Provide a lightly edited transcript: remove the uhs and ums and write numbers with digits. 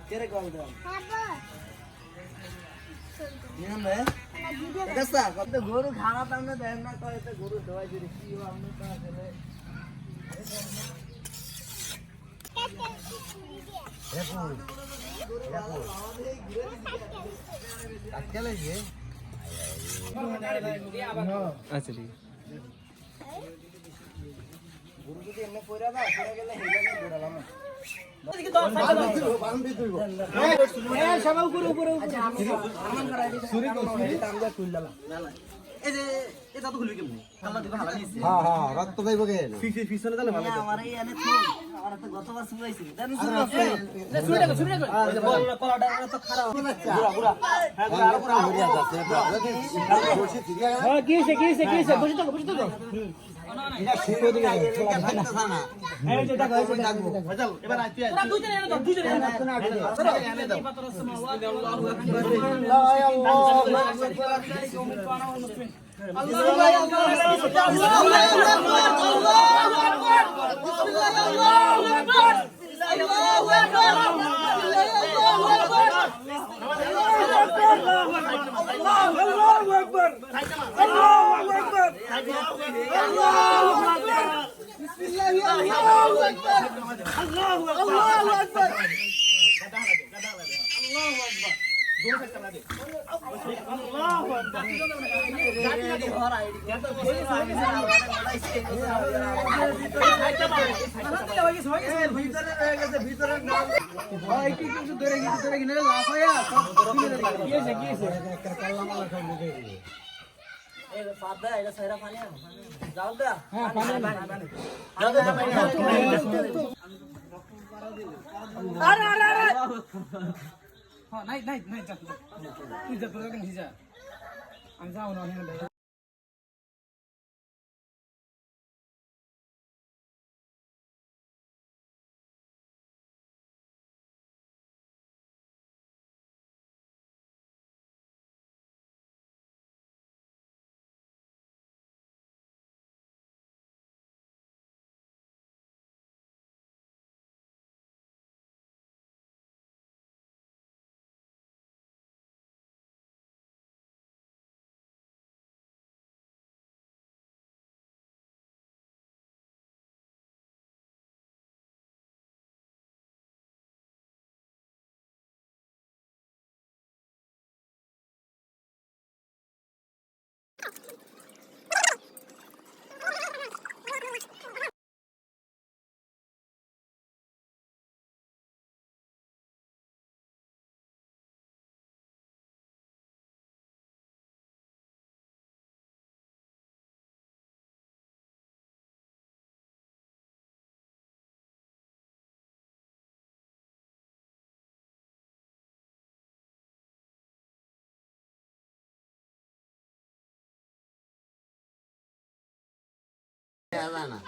কেরে কল দাও গরু খাওয়া তামনে দেন না কয় তো গরু দোয়াই দিলে কি আপনি তো আসলে আচ্ছা ঠিক গরু যদি এমনি পয়রা দাও পয়রা গেলে হেলা ঘোরালাম রক্ত পাইব কে আমার এই এনে আমার তো গতবার শুনাইছি দেন তো খারাপ কিছে বসে তো এবার আইতে আমি যাও না